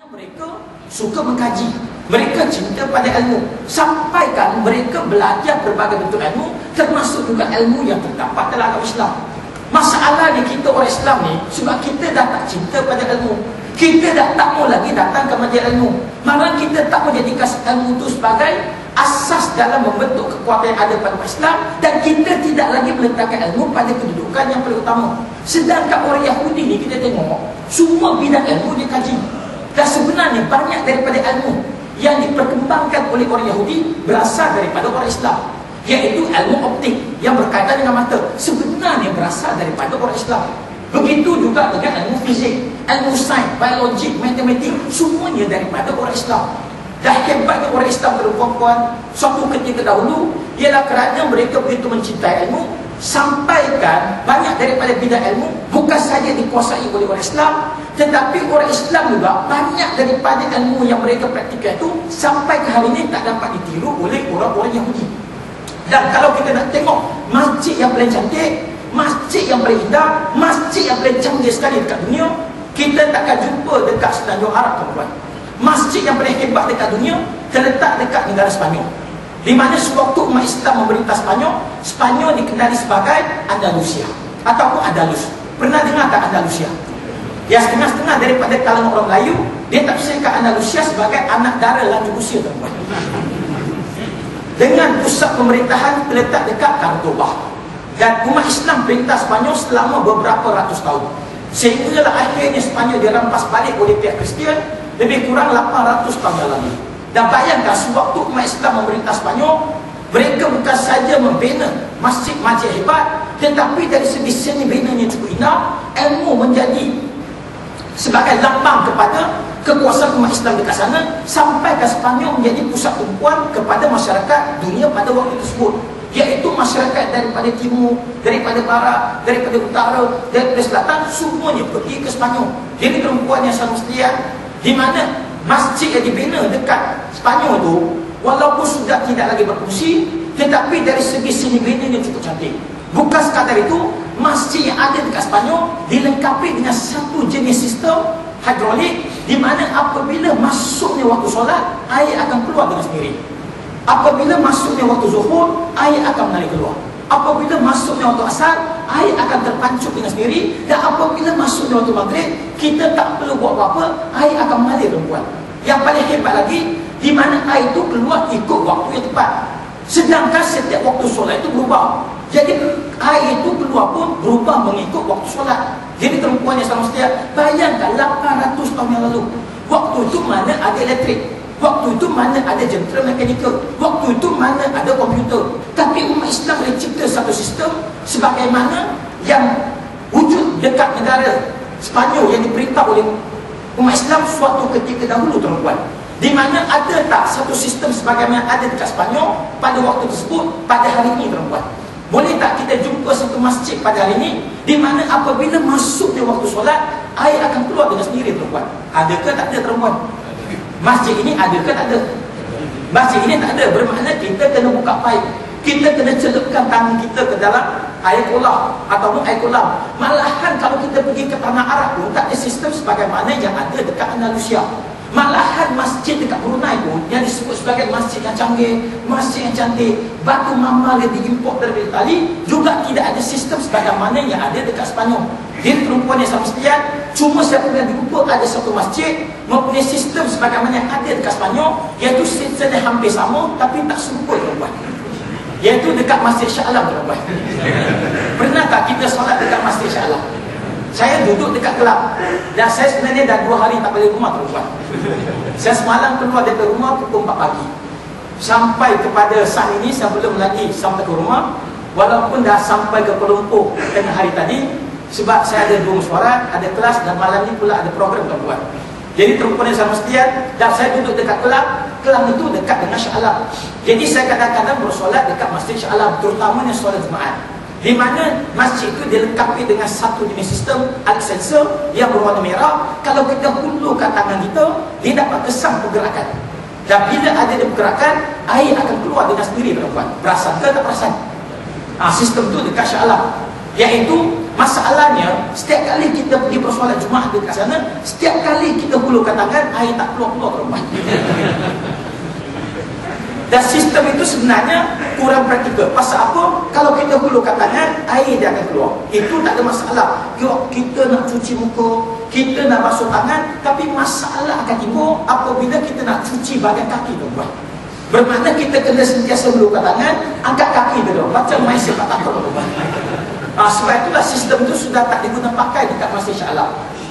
Mereka suka mengkaji, mereka cinta pada ilmu, sampaikan mereka belajar berbagai bentuk ilmu, termasuk juga ilmu yang terdapat dalam agama Islam. Masalahnya kita orang Islam ni, sebab kita dah tak cinta pada ilmu, kita dah tak mau lagi datang ke majlis ilmu, malah kita tak mau jadikan ilmu itu sebagai asas dalam membentuk kekuatan yang ada pada Islam, dan kita tidak lagi meletakkan ilmu pada kedudukan yang paling utama. Sedangkan orang Yahudi ni kita tengok semua bidang ilmu dia kaji. Dan sebenarnya banyak daripada ilmu yang diperkembangkan oleh orang Yahudi berasal daripada orang Islam, iaitu ilmu optik yang berkaitan dengan mata, sebenarnya berasal daripada orang Islam. Begitu juga dengan ilmu fizik, ilmu sains, biologi, matematik, semuanya daripada orang Islam. Dah hebatnya orang Islam, tuan-tuan, suatu ketika dahulu ialah kerana mereka begitu mencintai ilmu, sampaikan banyak daripada bidang ilmu bukan saja dikuasai oleh orang Islam, tetapi orang Islam juga banyak daripada ilmu yang mereka praktikkan itu sampai ke hari ini tak dapat ditiru oleh orang-orang Yahudi. Dan kalau kita nak tengok masjid yang paling cantik, masjid yang paling indah, masjid yang paling canggih sekali dekat dunia, kita takkan jumpa dekat Semenanjung Arab, tuan-tuan. Masjid yang paling hebat dekat dunia terletak dekat negara Sepanyol, di mana sewaktu umat Islam memerintah Spanyol, Spanyol dikenali sebagai Andalusia ataupun Andalus. Pernah dengar tak Andalusia? Ya, setengah-setengah daripada kalangan orang Melayu dia tafsirkan Andalusia sebagai anak dara Andalusia, tuan-tuan. Dengan pusat pemerintahan terletak dekat Cordoba, dan umat Islam perintah Spanyol selama beberapa ratus tahun, sehinggalah akhirnya Spanyol dirampas balik oleh pihak Kristian lebih kurang 800 tahun yang lalu. Dan bayangkan sewaktu umat Islam memerintah Spanyol, mereka bukan saja membina masjid-masjid hebat, tetapi dari segi seni binanya cukup indah, ilmu menjadi sebagai lambang kepada kekuasaan umat Islam dekat sana, sampai ke Spanyol menjadi pusat tumpuan kepada masyarakat dunia pada waktu tersebut, iaitu masyarakat daripada timur, daripada barat, daripada utara, daripada selatan, semuanya pergi ke Spanyol. Jadi perempuan yang semestinya di mana masjid yang dibina dekat Spanyol tu, walaupun sudah tidak lagi berfungsi, tetapi dari segi seni binanya cukup cantik. Bukan sekadar itu, masjid yang ada dekat Spanyol dilengkapi dengan satu jenis sistem hidrolik, di mana apabila masuknya waktu solat, air akan keluar dengan sendiri. Apabila masuknya waktu zuhur, air akan mengalir keluar. Apabila masuknya waktu asar, air akan terpancut dengan sendiri. Dan apabila masuknya waktu maghrib, kita tak perlu buat apa-apa, air akan mengalir, tuan-tuan. Yang paling hebat lagi, di mana air itu keluar ikut waktu yang tepat. Sedangkan setiap waktu solat itu berubah. Jadi air itu keluar pun berubah mengikut waktu solat. Jadi perempuan yang sama setia, bayangkan 800 tahun yang lalu, waktu itu mana ada elektrik, waktu itu mana ada jentera mekanikal, waktu itu mana ada komputer. Tapi umat Islam boleh cipta satu sistem sebagaimana yang wujud dekat negara Spanyol yang diperintah oleh umat Islam suatu ketika dahulu, tuan-tuan. Di mana ada tak satu sistem sebagaimana ada dekat Spanyol pada waktu tersebut pada hari ini, tuan-tuan? Boleh tak kita jumpa satu masjid pada hari ini di mana apabila masuknya waktu solat, air akan keluar dengan sendiri, tuan-tuan? Adakah tak ada, tuan-tuan? Masjid ini ada ke tak ada? Masjid ini tak ada, bermakna kita kena buka paip, kita kena celupkan tangan kita ke dalam air kolam ataupun air kolam. Malahan kalau kita pergi ke tanah Arab pun tak ada sistem sebagaimana yang ada dekat Andalusia. Malahan masjid dekat Brunei pun yang disebut sebagai masjid yang canggih, masjid yang cantik, batu mamal yang diimport dari Itali, juga tidak ada sistem sebagaimana yang ada dekat Spanyol. Jadi perempuan yang sama sekian, cuma saya pernah jumpa ada satu masjid mempunyai sistem sebagaimana yang ada dekat Spanyol, iaitu sistemnya hampir sama tapi tak serupa, perempuan, iaitu dekat Masjid Shah Alam, perempuan. Pernah tak kita solat dekat Masjid Shah Alam? Saya duduk dekat kelab, dan saya sebenarnya dah 2 hari tak balik rumah, perempuan. Saya semalam keluar dari rumah pukul 4 pagi, sampai kepada saat ini saya belum lagi sampai ke rumah, walaupun dah sampai ke Kuala Lumpur tengah hari tadi. Sebab saya ada 2 mesyuarat, ada kelas, dan malam ni pula ada program, tuan-tuan. Jadi perempuan yang sama setia, dan saya duduk dekat kelab itu dekat dengan Shah Alam. Jadi saya kadang-kadang bersolat dekat Masjid Shah Alam, terutamanya solat Jumaat, di mana masjid itu dilengkapi dengan satu jenis sistem air sensor yang berwarna merah. Kalau kita hulurkan tangan kita, dia dapat kesan pergerakan, dan bila ada pergerakan, air akan keluar dengan sendiri, perempuan. Perasan ke tak perasan? Sistem itu dekat Shah Alam, iaitu Masalahnya, setiap kali kita pergi bersolat Jumaat dekat sana, setiap kali kita hulurkan tangan, air tak keluar-keluar ke rumah. Dan sistem itu sebenarnya kurang praktikal. Pasal apa? Kalau kita hulurkan tangan, air dia akan keluar. Itu tak ada masalah. Kita nak cuci muka, kita nak basuh tangan, tapi masalah akan timbul apabila kita nak cuci bahagian kaki tuan-tuan. Bermakna kita kena sentiasa hulurkan tangan, angkat kaki dulu. Macam main sepak takraw tuan-tuan. Sebab itulah sistem itu sudah tak digunakan pakai dekat Malaysia Alam.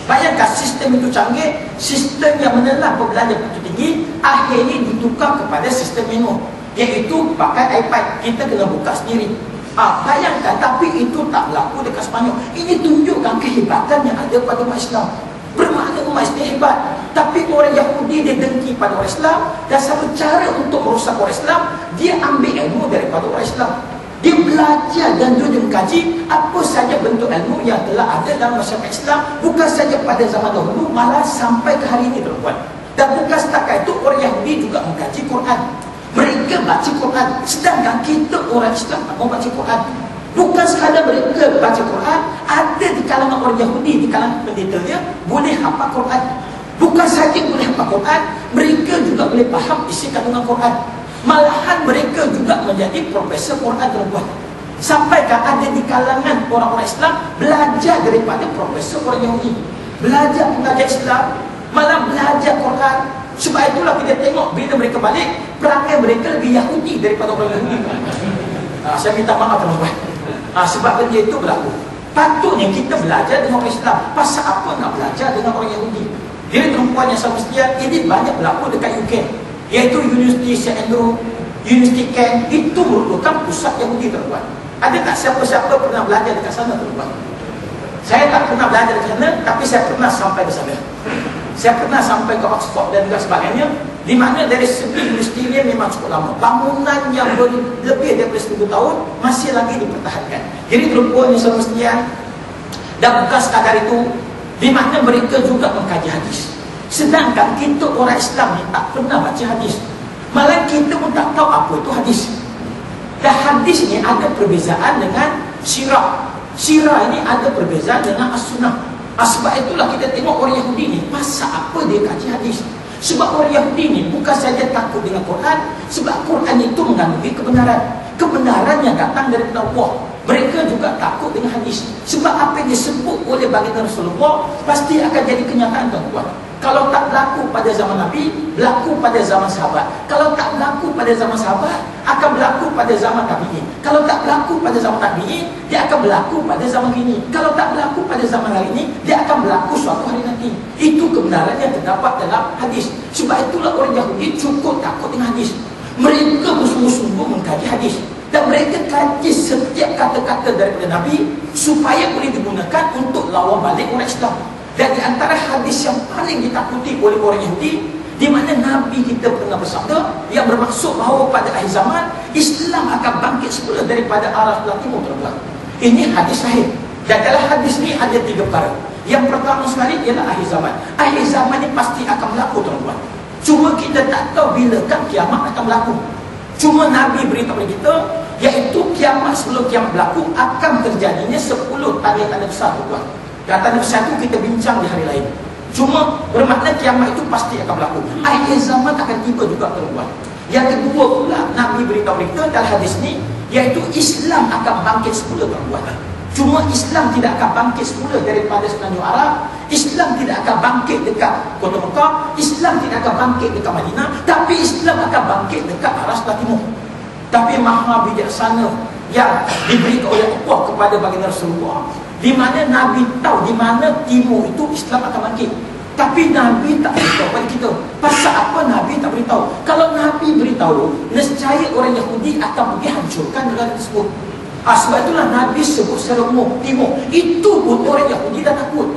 Bayangkan sistem itu canggih, sistem yang menelan pembelajaran begitu tinggi, akhirnya ditukar kepada sistem manual, iaitu pakai iPad, kita kena buka sendiri. Bayangkan, tapi itu tak berlaku dekat Sepanyol. Ini tunjukkan kehebatan yang ada pada umat Islam. Bermakna umat Islam hebat, tapi orang Yahudi dia dengki pada orang Islam, dan satu cara untuk merosak orang Islam, dia ambil ilmu daripada orang Islam. Dia belajar dan dia mengkaji apa saja bentuk ilmu yang telah ada dalam masyarakat Islam, bukan saja pada zaman dahulu, malah sampai ke hari ini tuan-tuan. Dan bukan setakat itu, orang Yahudi juga mengkaji Quran. Mereka baca Quran, sedangkan kita orang Islam tak mau baca Quran. Bukan sekadar mereka baca Quran, ada di kalangan orang Yahudi, di kalangan pendetanya, boleh hafal Quran. Bukan saja boleh hafal Quran, mereka juga boleh faham isi kandungan Quran. Malahan mereka juga menjadi profesor Quran tuan-tuan. Sampaikan ada di kalangan orang-orang Islam belajar daripada profesor orang Yahudi, belajar pengajar Islam, malah belajar Quran. Sebab itulah kita tengok bila mereka balik, perangai mereka lebih Yahudi daripada orang Yahudi. Saya minta maaf tuan-tuan. Sebab benda itu berlaku. Patutnya kita belajar dengan orang Islam. Pasal apa nak belajar dengan orang Yahudi? Jadi perempuan yang semestinya ini banyak berlaku dekat UK, iaitu University St. Andrew, University Kent. Itu merupakan pusat Yahudi tuan-tuan. Ada tak siapa-siapa pernah belajar dekat sana tuan-tuan? Saya tak pernah belajar dekat sana, tapi saya pernah sampai ke sana. Saya pernah sampai ke Oxford dan juga sebagainya, di mana dari segi universiti ini memang cukup lama. Bangunan yang lebih daripada 1000 tahun masih lagi dipertahankan. Jadi perempuan yang semestinya, dan bukan sekadar itu, di mana mereka juga mengkaji hadis. Sedangkan kita orang Islam ni tak pernah baca hadis. Malah kita pun tak tahu apa itu hadis. Dan hadis ni ada perbezaan dengan sirah. Sirah ini ada perbezaan dengan as-sunnah. Sebab itulah kita tengok orang Yahudi ni, pasal apa dia kaji hadis? Sebab orang Yahudi ni bukan saja takut dengan Quran, sebab Quran itu mengandungi kebenaran. Kebenaran yang datang daripada Allah. Mereka juga takut dengan hadis. Sebab apa yang disebut oleh baginda Rasulullah pasti akan jadi kenyataan tuan-tuan. Kalau tak berlaku pada zaman Nabi, berlaku pada zaman sahabat. Kalau tak berlaku pada zaman sahabat, akan berlaku pada zaman tabi'in. Kalau tak berlaku pada zaman tabi'in, dia akan berlaku pada zaman kini. Kalau tak berlaku pada zaman hari ini, dia akan berlaku suatu hari nanti. Itu kebenaran yang terdapat dalam hadis. Sebab itulah orang Yahudi cukup takut dengan hadis. Mereka bersungguh-sungguh mengkaji hadis. Dan mereka kaji setiap kata-kata daripada Nabi supaya boleh digunakan untuk lawan balik orang Islam. Dan di antara hadis yang paling ditakuti oleh orang Yahudi, di mana Nabi kita pernah bersabda, yang bermaksud bahawa pada akhir zaman Islam akan bangkit semula daripada arah sebelah timur tuan-tuan. Ini hadis sahih. Dan dalam hadis ni ada 3 perkara. Yang pertama sekali ialah akhir zaman. Akhir zaman ni pasti akan berlaku tuan-tuan. Cuma kita tak tahu bila kan kiamat akan berlaku. Cuma Nabi beritahu kepada kita, iaitu kiamat sebelum kiamat berlaku akan terjadinya 10 tanda-tanda besar tuan-tuan. Dan tanda besar itu kita bincang di hari lain. Cuma bermakna kiamat itu pasti akan berlaku. Akhir zaman akan tiba juga tuan-tuan. Yang kedua pula Nabi beritahu kita dalam hadis ni, iaitu Islam akan bangkit semula tuan-tuan. Cuma Islam tidak akan bangkit semula daripada semenanjung Arab. Islam tidak akan bangkit dekat Kota Mekah. Islam tidak akan bangkit dekat Madinah. Tapi Islam akan bangkit dekat arah sebelah timur. Tapi maha bijaksana yang diberikan oleh Allah kepada baginda Rasulullah, di mana Nabi tahu di mana timur itu Islam akan bangkit. Tapi Nabi tak beritahu kepada kita. Pasal apa Nabi tak beritahu? Kalau Nabi beritahu, nescaya orang Yahudi akan pergi hancurkan negara tersebut. Sebab itulah Nabi sebut secara umum timur. Itu pun orang Yahudi dah takut.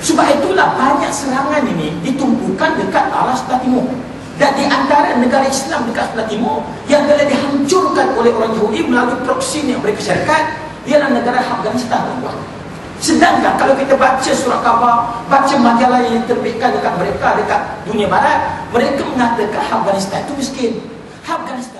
Sebab itulah banyak serangan ini ditumpukan dekat arah sebelah timur. Dan di antara negara Islam dekat sebelah timur yang telah dihancurkan oleh orang Yahudi melalui proksi yang mereka syarikat ialah negara Afghanistan tuan-tuan. Sedangkan kalau kita baca surat khabar, baca majalah yang diterbitkan dekat mereka dekat dunia barat, mereka mengatakan Afghanistan itu miskin. Afghanistan